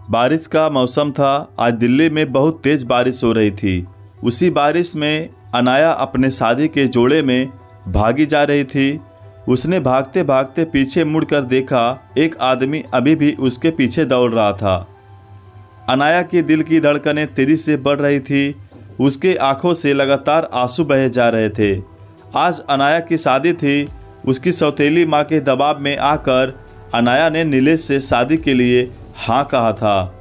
बारिश का मौसम था। आज दिल्ली में बहुत तेज़ बारिश हो रही थी। उसी बारिश में अनाया अपने शादी के जोड़े में भागी जा रही थी। उसने भागते भागते पीछे मुड़कर देखा, एक आदमी अभी भी उसके पीछे दौड़ रहा था। अनाया के दिल की धड़कनें तेज़ी से बढ़ रही थी। उसके आंखों से लगातार आंसू बहे जा रहे थे। आज अनाया की शादी थी। उसकी सौतेली माँ के दबाव में आकर अनाया ने नीलेश से शादी के लिए हाँ कहा था,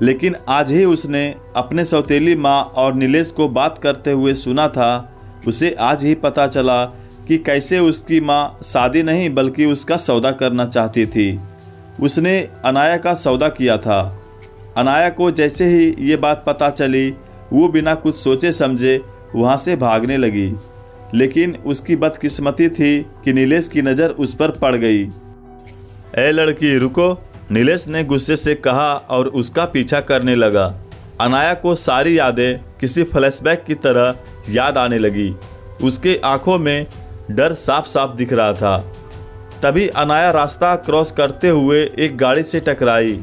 लेकिन आज ही उसने अपने सौतेली माँ और नीलेश को बात करते हुए सुना था। उसे आज ही पता चला कि कैसे उसकी माँ शादी नहीं बल्कि उसका सौदा करना चाहती थी। उसने अनाया का सौदा किया था। अनाया को जैसे ही ये बात पता चली, वो बिना कुछ सोचे समझे वहाँ से भागने लगी, लेकिन उसकी बदकिस्मती थी कि नीलेश की नज़र उस पर पड़ गई। ए लड़की रुको, नीलेश ने गुस्से से कहा और उसका पीछा करने लगा। अनाया को सारी यादें किसी फ्लैशबैक की तरह याद आने लगी। उसके आंखों में डर साफ साफ दिख रहा था। तभी अनाया रास्ता क्रॉस करते हुए एक गाड़ी से टकराई।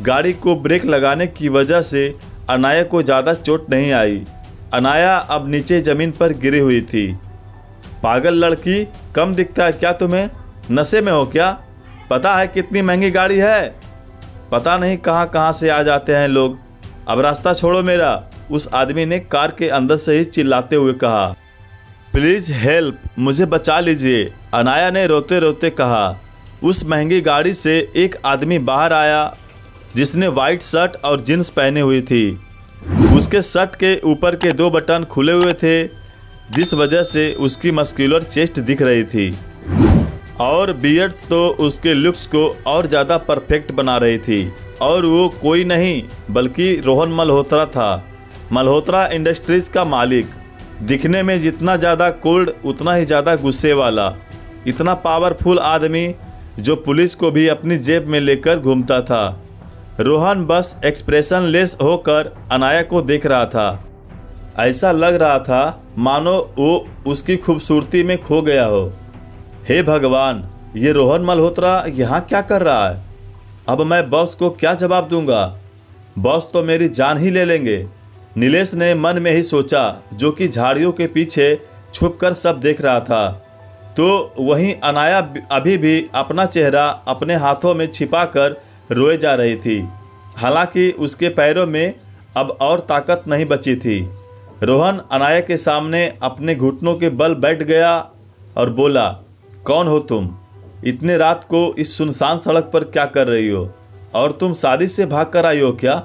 गाड़ी को ब्रेक लगाने की वजह से अनाया को ज़्यादा चोट नहीं आई। अनाया अब नीचे ज़मीन पर गिरी हुई थी। पागल लड़की, कम दिखता है क्या तुम्हें? नशे में हो क्या? पता है कितनी महंगी गाड़ी है? पता नहीं कहाँ कहाँ से आ जाते हैं लोग। अब रास्ता छोड़ो मेरा, उस आदमी ने कार के अंदर से ही चिल्लाते हुए कहा। प्लीज़ हेल्प, मुझे बचा लीजिए, अनाया ने रोते रोते कहा। उस महंगी गाड़ी से एक आदमी बाहर आया जिसने वाइट शर्ट और जीन्स पहनी हुई थी। उसके शर्ट के ऊपर के 2 बटन खुले हुए थे, जिस वजह से उसकी मस्कुलर चेस्ट दिख रही थी और बियर्ड्स तो उसके लुक्स को और ज़्यादा परफेक्ट बना रही थी। और वो कोई नहीं बल्कि रोहन मल्होत्रा था, मल्होत्रा इंडस्ट्रीज़ का मालिक। दिखने में जितना ज़्यादा कोल्ड उतना ही ज़्यादा गुस्से वाला, इतना पावरफुल आदमी जो पुलिस को भी अपनी जेब में लेकर घूमता था। रोहन बस एक्सप्रेशन लेस होकर अनाया को देख रहा था। ऐसा लग रहा था मानो वो उसकी खूबसूरती में खो गया हो। हे भगवान, ये रोहन मल्होत्रा यहाँ क्या कर रहा है? अब मैं बॉस को क्या जवाब दूंगा? बॉस तो मेरी जान ही ले लेंगे। नीलेश ने मन में ही सोचा, जो कि झाड़ियों के पीछे छुपकर सब देख रहा था। तो वहीं अनाया अभी भी अपना चेहरा अपने हाथों में छिपाकर रोए जा रही थी। हालांकि उसके पैरों में अब और ताकत नहीं बची थी। रोहन अनाया के सामने अपने घुटनों के बल बैठ गया और बोला, कौन हो तुम? इतने रात को इस सुनसान सड़क पर क्या कर रही हो? और तुम शादी से भाग कर आई हो क्या?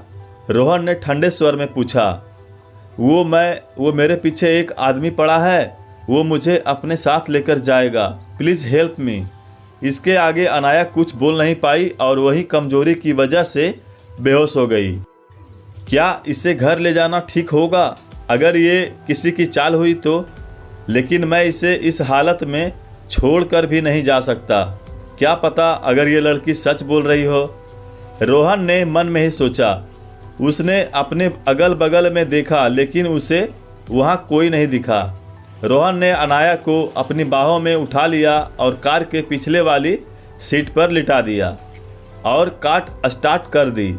रोहन ने ठंडे स्वर में पूछा। वो मेरे पीछे एक आदमी पड़ा है, वो मुझे अपने साथ लेकर जाएगा, प्लीज़ हेल्प मी। इसके आगे अनाया कुछ बोल नहीं पाई और वही कमजोरी की वजह से बेहोश हो गई। क्या इसे घर ले जाना ठीक होगा अगर ये किसी की चाल हुई तो? लेकिन मैं इसे इस हालत में छोड़कर भी नहीं जा सकता। क्या पता अगर ये लड़की सच बोल रही हो? रोहन ने मन में ही सोचा। उसने अपने अगल बगल में देखा, लेकिन उसे वहाँ कोई नहीं दिखा। रोहन ने अनाया को अपनी बाहों में उठा लिया और कार के पिछले वाली सीट पर लिटा दिया और कार स्टार्ट कर दी।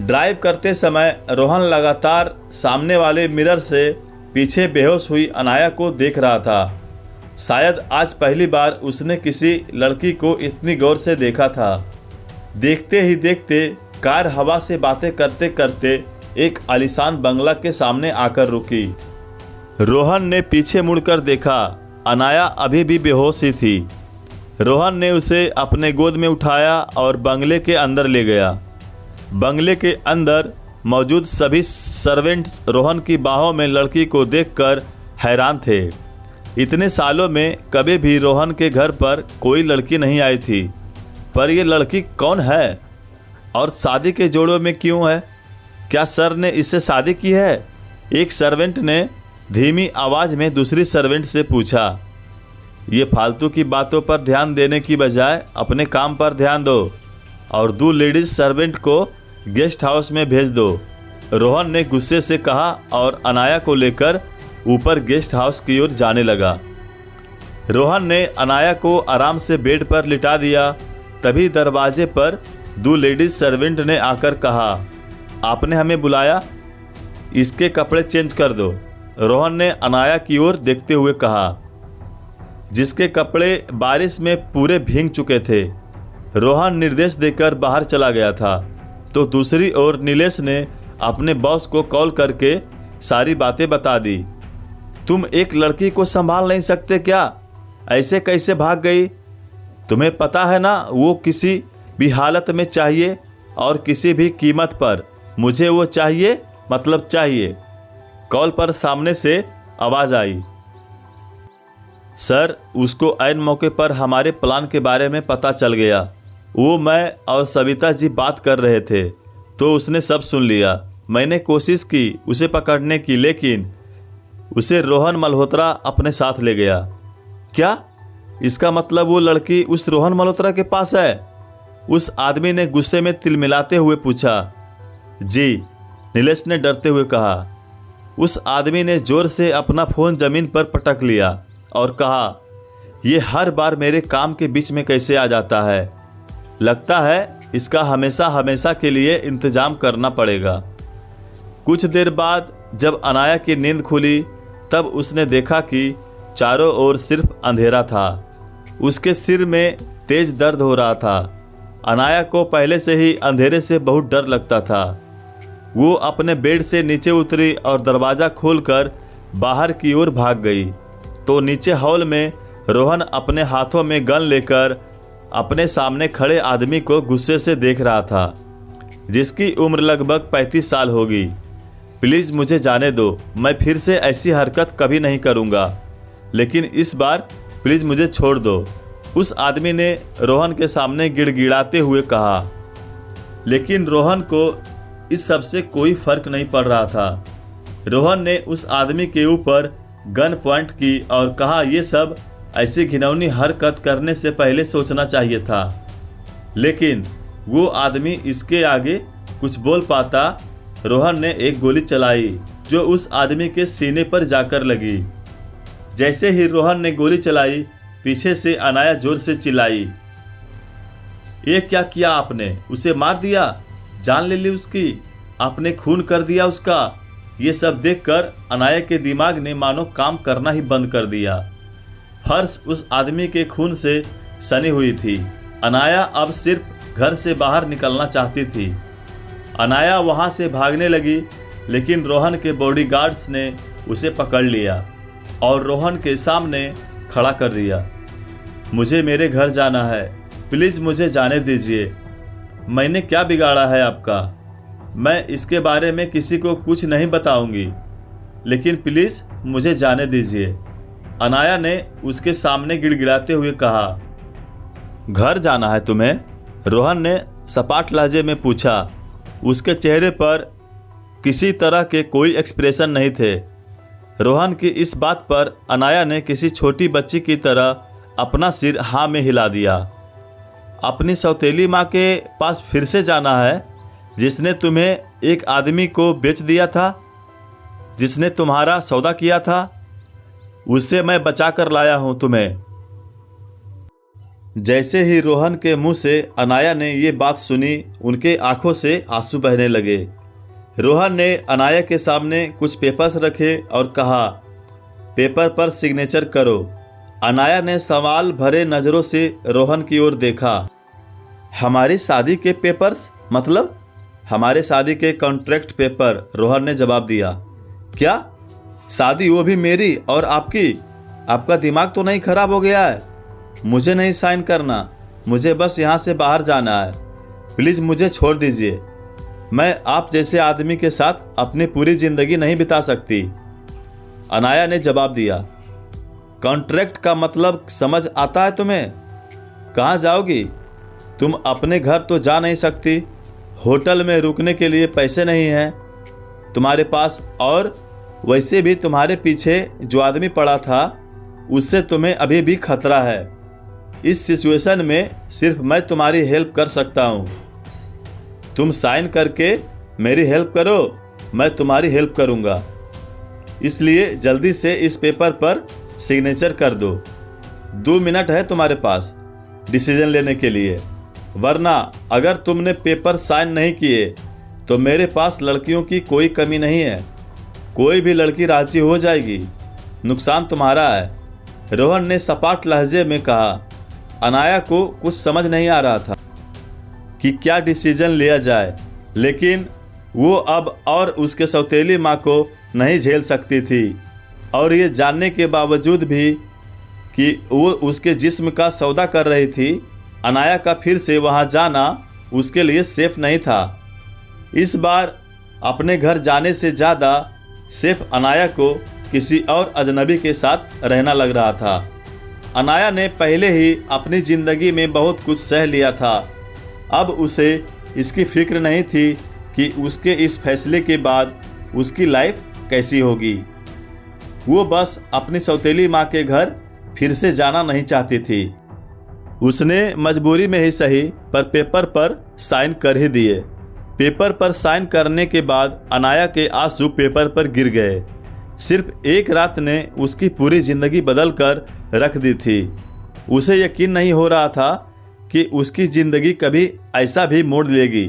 ड्राइव करते समय रोहन लगातार सामने वाले मिरर से पीछे बेहोश हुई अनाया को देख रहा था। शायद आज पहली बार उसने किसी लड़की को इतनी गौर से देखा था। देखते ही देखते कार हवा से बातें करते करते एक आलीशान बंगला के सामने आकर रुकी। रोहन ने पीछे मुड़कर देखा, अनाया अभी भी बेहोश ही थी। रोहन ने उसे अपने गोद में उठाया और बंगले के अंदर ले गया। बंगले के अंदर मौजूद सभी सर्वेंट्स रोहन की बाहों में लड़की को देखकर हैरान थे। इतने सालों में कभी भी रोहन के घर पर कोई लड़की नहीं आई थी, पर यह लड़की कौन है और शादी के जोड़ों में क्यों है? क्या सर ने इससे शादी की है? एक सर्वेंट ने धीमी आवाज़ में दूसरी सर्वेंट से पूछा। ये फालतू की बातों पर ध्यान देने की बजाय अपने काम पर ध्यान दो और 2 लेडीज सर्वेंट को गेस्ट हाउस में भेज दो, रोहन ने गुस्से से कहा और अनाया को लेकर ऊपर गेस्ट हाउस की ओर जाने लगा। रोहन ने अनाया को आराम से बेड पर लिटा दिया। तभी दरवाजे पर दो लेडीज सर्वेंट ने आकर कहा, आपने हमें बुलाया, इसके कपड़े चेंज कर दो। रोहन ने अनाया की ओर देखते हुए कहा, जिसके कपड़े बारिश में पूरे भीग चुके थे। रोहन निर्देश देकर बाहर चला गया था तो दूसरी ओर नीलेश ने अपने बॉस को कॉल करके सारी बातें बता दी। तुम एक लड़की को संभाल नहीं सकते क्या? ऐसे कैसे भाग गई? तुम्हें पता है ना वो किसी भी हालत में चाहिए और किसी भी कीमत पर। मुझे वो चाहिए, मतलब चाहिए। कॉल पर सामने से आवाज़ आई, सर उसको ऐन मौके पर हमारे प्लान के बारे में पता चल गया। वो मैं और सविता जी बात कर रहे थे तो उसने सब सुन लिया। मैंने कोशिश की उसे पकड़ने की, लेकिन उसे रोहन मल्होत्रा अपने साथ ले गया। क्या? इसका मतलब वो लड़की उस रोहन मल्होत्रा के पास है? उस आदमी ने गुस्से में तिलमिलाते हुए पूछा। जी, नीलेश ने डरते हुए कहा। उस आदमी ने जोर से अपना फ़ोन ज़मीन पर पटक लिया और कहा, ये हर बार मेरे काम के बीच में कैसे आ जाता है? लगता है इसका हमेशा हमेशा के लिए इंतज़ाम करना पड़ेगा। कुछ देर बाद जब अनाया की नींद खुली तब उसने देखा कि चारों ओर सिर्फ अंधेरा था। उसके सिर में तेज दर्द हो रहा था। अनाया को पहले से ही अंधेरे से बहुत डर लगता था। वो अपने बेड से नीचे उतरी और दरवाज़ा खोलकर बाहर की ओर भाग गई तो नीचे हॉल में रोहन अपने हाथों में गन लेकर अपने सामने खड़े आदमी को गुस्से से देख रहा था, जिसकी उम्र लगभग 35 साल होगी। प्लीज़ मुझे जाने दो, मैं फिर से ऐसी हरकत कभी नहीं करूँगा, लेकिन इस बार प्लीज़ मुझे छोड़ दो, उस आदमी ने रोहन के सामने गिड़गिड़ाते हुए कहा। लेकिन रोहन को इस सब से कोई फर्क नहीं पड़ रहा था। रोहन ने उस आदमी के ऊपर गन पॉइंट की और कहा, ये सब ऐसी घिनौनी हरकत करने से पहले सोचना चाहिए था। लेकिन वो आदमी इसके आगे कुछ बोल पाता। रोहन ने एक गोली चलाई जो उस आदमी के सीने पर जाकर लगी। जैसे ही रोहन ने गोली चलाई, पीछे से अनाया जोर से चिल्लाई, ये क्या किया आपने? उसे मार दिया, जान ले ली उसकी, आपने खून कर दिया उसका। ये सब देखकर अनाया के दिमाग ने मानो काम करना ही बंद कर दिया। फर्श उस आदमी के खून से सनी हुई थी। अनाया अब सिर्फ घर से बाहर निकलना चाहती थी। अनाया वहां से भागने लगी, लेकिन रोहन के बॉडीगार्ड्स ने उसे पकड़ लिया और रोहन के सामने खड़ा कर दिया। मुझे मेरे घर जाना है, प्लीज़ मुझे जाने दीजिए। मैंने क्या बिगाड़ा है आपका? मैं इसके बारे में किसी को कुछ नहीं बताऊंगी, लेकिन प्लीज़ मुझे जाने दीजिए, अनाया ने उसके सामने गिड़गिड़ाते हुए कहा। घर जाना है तुम्हें? रोहन ने सपाट लहजे में पूछा। उसके चेहरे पर किसी तरह के कोई एक्सप्रेशन नहीं थे। रोहन की इस बात पर अनाया ने किसी छोटी बच्ची की तरह अपना सिर हाँ में हिला दिया। अपनी सौतेली माँ के पास फिर से जाना है, जिसने तुम्हें एक आदमी को बेच दिया था, जिसने तुम्हारा सौदा किया था? उससे मैं बचा कर लाया हूँ तुम्हें। जैसे ही रोहन के मुंह से अनाया ने ये बात सुनी, उनके आंखों से आंसू बहने लगे। रोहन ने अनाया के सामने कुछ पेपर्स रखे और कहा, पेपर पर सिग्नेचर करो। अनाया ने सवाल भरे नज़रों से रोहन की ओर देखा। हमारी शादी के पेपर्स? मतलब हमारे शादी के कॉन्ट्रैक्ट पेपर, रोहन ने जवाब दिया। क्या? शादी वो भी मेरी और आपकी? आपका दिमाग तो नहीं खराब हो गया है? मुझे नहीं साइन करना, मुझे बस यहाँ से बाहर जाना है। प्लीज़ मुझे छोड़ दीजिए। मैं आप जैसे आदमी के साथ अपनी पूरी ज़िंदगी नहीं बिता सकती, अनाया ने जवाब दिया। कॉन्ट्रैक्ट का मतलब समझ आता है तुम्हें? कहाँ जाओगी? तुम अपने घर तो जा नहीं सकती, होटल में रुकने के लिए पैसे नहीं हैं तुम्हारे पास, और वैसे भी तुम्हारे पीछे जो आदमी पड़ा था उससे तुम्हें अभी भी खतरा है। इस सिचुएशन में सिर्फ मैं तुम्हारी हेल्प कर सकता हूँ। तुम साइन करके मेरी हेल्प करो, मैं तुम्हारी हेल्प करूँगा। इसलिए जल्दी से इस पेपर पर सिग्नेचर कर दो। 2 मिनट है तुम्हारे पास डिसीजन लेने के लिए। वरना अगर तुमने पेपर साइन नहीं किए तो मेरे पास लड़कियों की कोई कमी नहीं है। कोई भी लड़की राजी हो जाएगी, नुकसान तुम्हारा है। रोहन ने सपाट लहजे में कहा। अनाया को कुछ समझ नहीं आ रहा था कि क्या डिसीजन लिया जाए, लेकिन वो अब और उसके सौतेली माँ को नहीं झेल सकती थी। और ये जानने के बावजूद भी कि वो उसके जिस्म का सौदा कर रही थी, अनाया का फिर से वहाँ जाना उसके लिए सेफ नहीं था। इस बार अपने घर जाने से ज़्यादा सेफ अनाया को किसी और अजनबी के साथ रहना लग रहा था। अनाया ने पहले ही अपनी ज़िंदगी में बहुत कुछ सह लिया था। अब उसे इसकी फिक्र नहीं थी कि उसके इस फैसले के बाद उसकी लाइफ कैसी होगी। वो बस अपनी सौतेली माँ के घर फिर से जाना नहीं चाहती थी। उसने मजबूरी में ही सही पर पेपर पर साइन कर ही दिए। पेपर पर साइन करने के बाद अनाया के आंसू पेपर पर गिर गए। सिर्फ एक रात ने उसकी पूरी ज़िंदगी बदल कर रख दी थी। उसे यकीन नहीं हो रहा था कि उसकी ज़िंदगी कभी ऐसा भी मोड़ लेगी।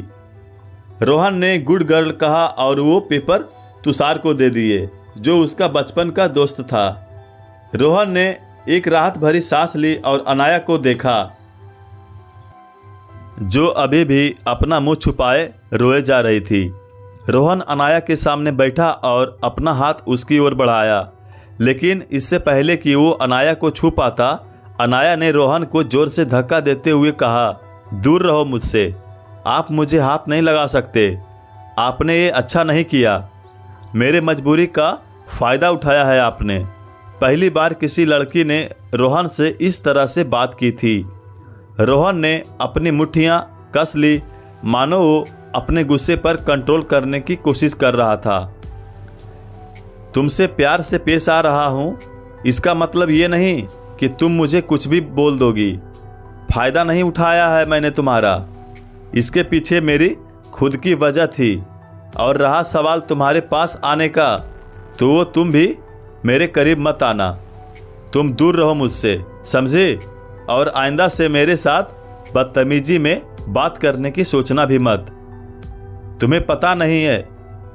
रोहन ने गुड गर्ल कहा और वो पेपर तुषार को दे दिए, जो उसका बचपन का दोस्त था। रोहन ने एक राहत भरी सांस ली और अनाया को देखा, जो अभी भी अपना मुंह छुपाए रोए जा रही थी। रोहन अनाया के सामने बैठा और अपना हाथ उसकी ओर बढ़ाया, लेकिन इससे पहले कि वो अनाया को छू पाता, अनाया ने रोहन को जोर से धक्का देते हुए कहा, दूर रहो मुझसे, आप मुझे हाथ नहीं लगा सकते। आपने ये अच्छा नहीं किया। मेरे मजबूरी का फ़ायदा उठाया है आपने। पहली बार किसी लड़की ने रोहन से इस तरह से बात की थी। रोहन ने अपनी मुट्ठियाँ कस ली, मानो वो अपने गुस्से पर कंट्रोल करने की कोशिश कर रहा था। तुमसे प्यार से पेश आ रहा हूँ, इसका मतलब ये नहीं कि तुम मुझे कुछ भी बोल दोगी। फ़ायदा नहीं उठाया है मैंने तुम्हारा, इसके पीछे मेरी खुद की वजह थी। और रहा सवाल तुम्हारे पास आने का, तो वो तुम भी मेरे करीब मत आना। तुम दूर रहो मुझसे, समझे? और आइंदा से मेरे साथ बदतमीजी में बात करने की सोचना भी मत। तुम्हें पता नहीं है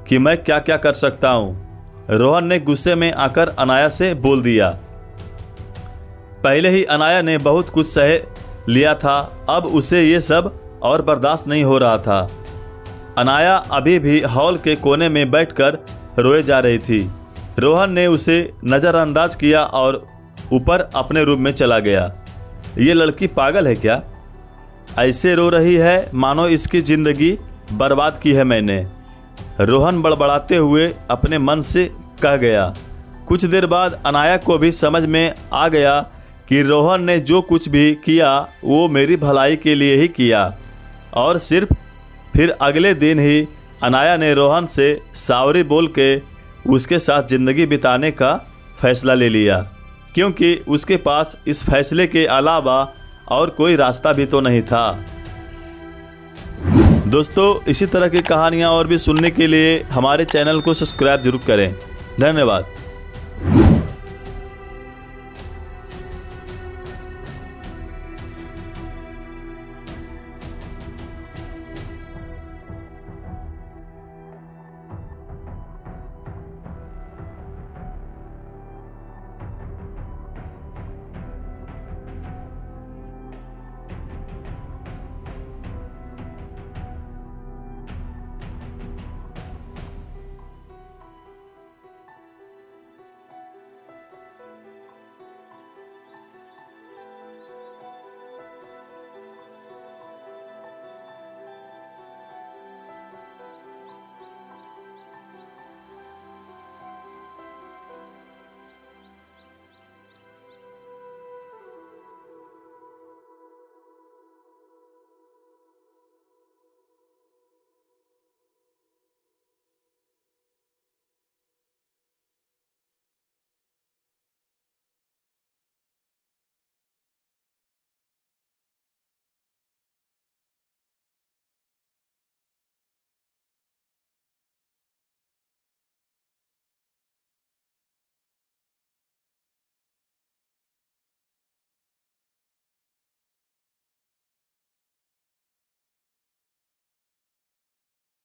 कि मैं क्या क्या कर सकता हूँ। रोहन ने गुस्से में आकर अनाया से बोल दिया। पहले ही अनाया ने बहुत कुछ सह लिया था, अब उसे ये सब और बर्दाश्त नहीं हो रहा था। अनाया अभी भी हॉल के कोने में बैठकर रोए जा रही थी। रोहन ने उसे नज़रअंदाज किया और ऊपर अपने रूम में चला गया। ये लड़की पागल है क्या? ऐसे रो रही है मानो इसकी ज़िंदगी बर्बाद की है मैंने, रोहन बड़बड़ाते हुए अपने मन से कह गया। कुछ देर बाद अनाया को भी समझ में आ गया कि रोहन ने जो कुछ भी किया वो मेरी भलाई के लिए ही किया। और सिर्फ फिर अगले दिन ही अनाया ने रोहन से सॉरी बोल के उसके साथ ज़िंदगी बिताने का फ़ैसला ले लिया, क्योंकि उसके पास इस फैसले के अलावा और कोई रास्ता भी तो नहीं था। दोस्तों, इसी तरह की कहानियाँ और भी सुनने के लिए हमारे चैनल को सब्सक्राइब जरूर करें। धन्यवाद।